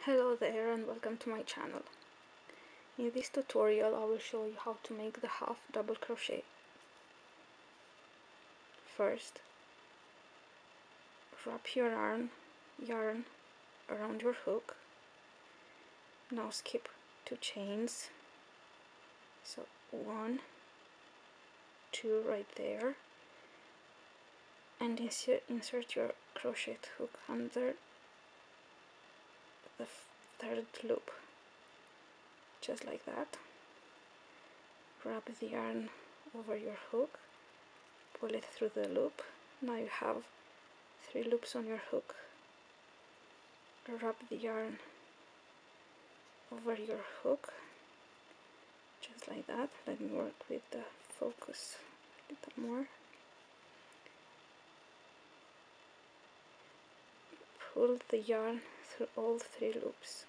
Hello there and welcome to my channel. In this tutorial I will show you how to make the half double crochet. First, wrap your yarn around your hook. Now skip 2 chains, so 1, 2 right there, and insert your crochet hook under the 3rd loop, just like that. Wrap the yarn over your hook, pull it through the loop. Now you have 3 loops on your hook. Wrap the yarn over your hook, just like that. Let me work with the focus a little more. Pull the yarn through all 3 loops,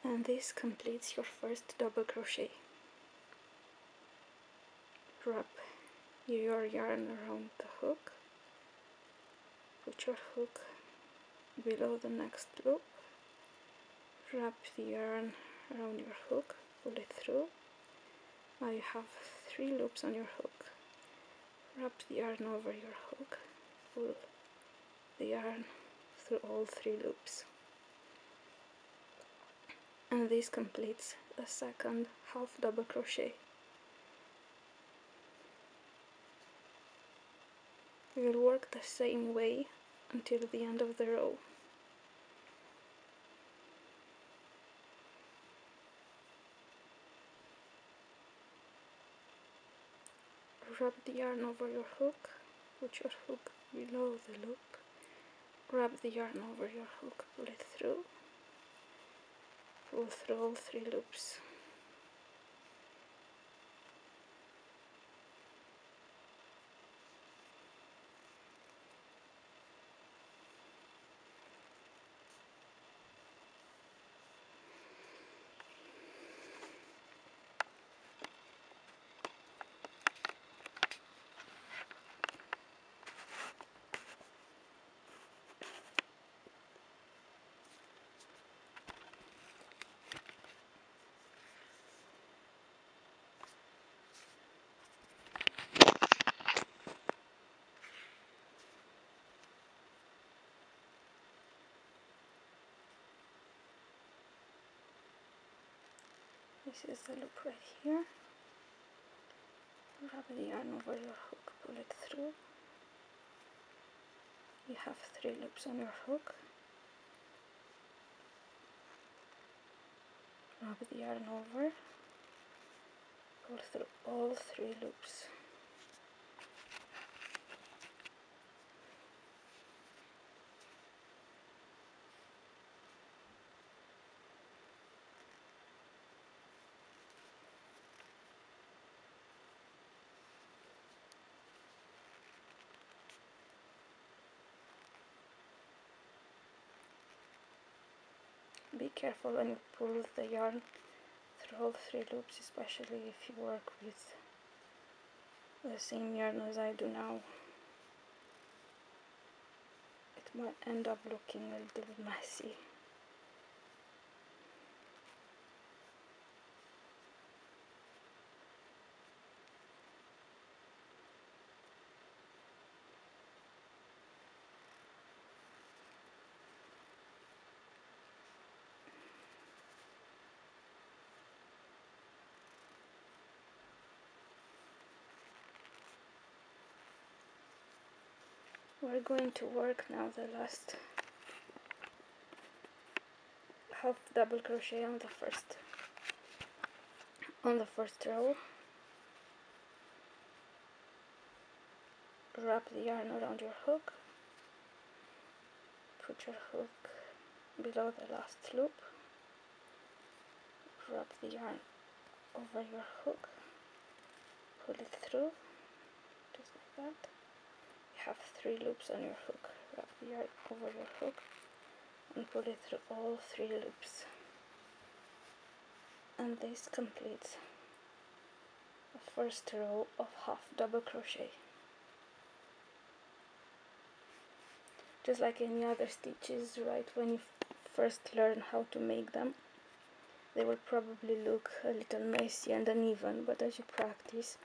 and this completes your first double crochet. Wrap your yarn around the hook, put your hook below the next loop, wrap the yarn around your hook, pull it through. Now you have 3 loops on your hook. Wrap the yarn over your hook, pull the yarn through all 3 loops, and this completes the second half double crochet. We will work the same way until the end of the row. Wrap the yarn over your hook, put your hook below the loop, wrap the yarn over your hook, pull it through, pull through all 3 loops. This is the loop right here. Wrap the yarn over your hook, pull it through. You have 3 loops on your hook. Wrap the yarn over, pull through all 3 loops. Be careful when you pull the yarn through all 3 loops, especially if you work with the same yarn as I do now. It might end up looking a little bit messy. We're going to work now the last half double crochet on the first row. Wrap the yarn around your hook, put your hook below the last loop, wrap the yarn over your hook, pull it through, just like that. You have 3 loops on your hook. Wrap the yarn over your hook and pull it through all 3 loops. And this completes the first row of half double crochet. just like any other stitches, right? When you first learn how to make them, they will probably look a little messy and uneven, but as you practice,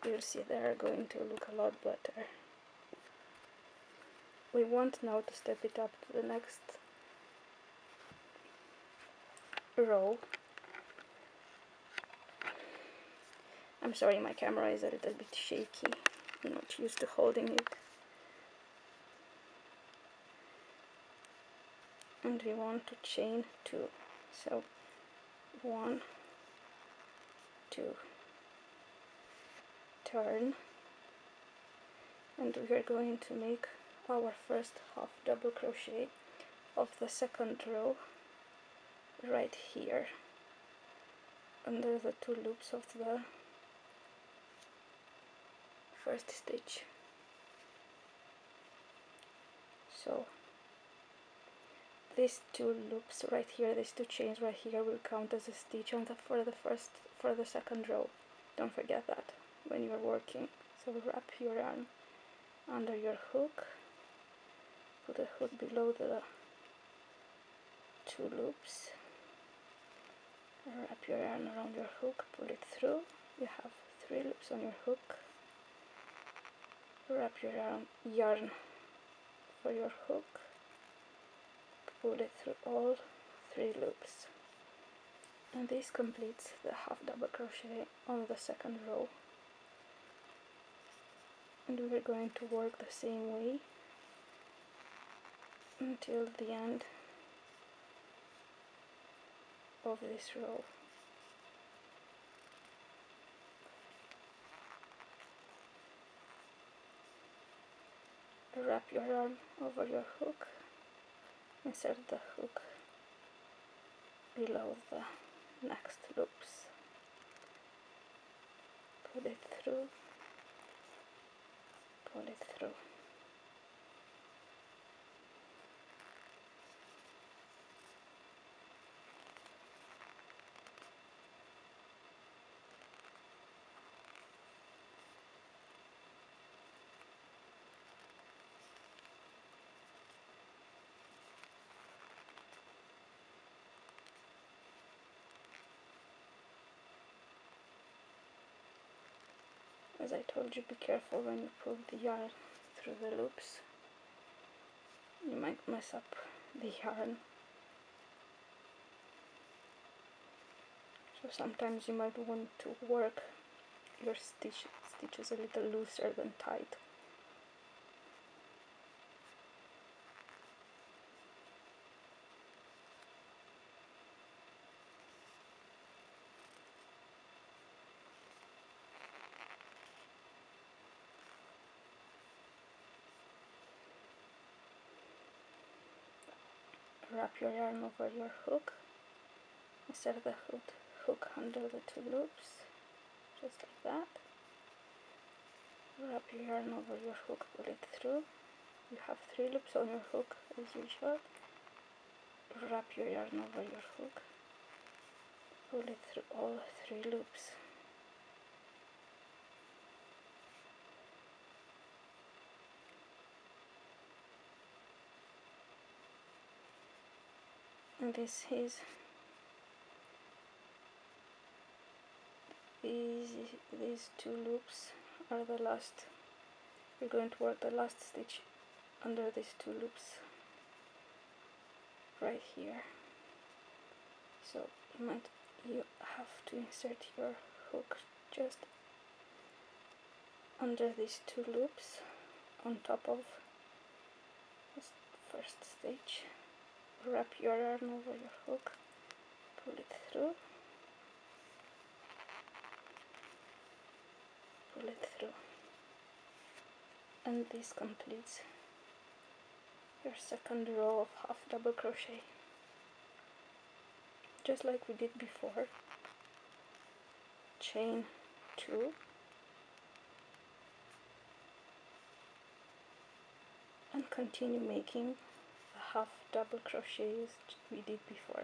you'll see they are going to look a lot better. We want now to step it up to the next row. I'm sorry, my camera is a little bit shaky. I'm not used to holding it. And we want to chain 2. So 1, 2, turn, and we are going to make our first half double crochet of the second row right here under the 2 loops of the first stitch. So these 2 loops right here, these 2 chains right here will count as a stitch on for the second row. Don't forget that when you're working. So wrap your yarn under your hook, put a hook below the 2 loops, wrap your yarn around your hook, pull it through. You have 3 loops on your hook. Wrap your yarn for your hook, pull it through all 3 loops, and this completes the half double crochet on the second row. And we're going to work the same way until the end of this row. Wrap your yarn over your hook, insert the hook below the next loops, pull it through, pull it through. As I told you, be careful when you pull the yarn through the loops. You might mess up the yarn. So sometimes you might want to work your stitches a little looser than tight. Wrap your yarn over your hook, insert the hook under the 2 loops, just like that. Wrap your yarn over your hook, pull it through. You have 3 loops on your hook as usual. Wrap your yarn over your hook, pull it through all 3 loops. And these 2 loops are the last. We're going to work the last stitch under these 2 loops right here. So you have to insert your hook just under these 2 loops on top of this first stitch. Wrap your yarn over your hook, pull it through, pull it through, and this completes your second row of half double crochet, just like we did before. Chain 2, and continue making the half double crochets we did before.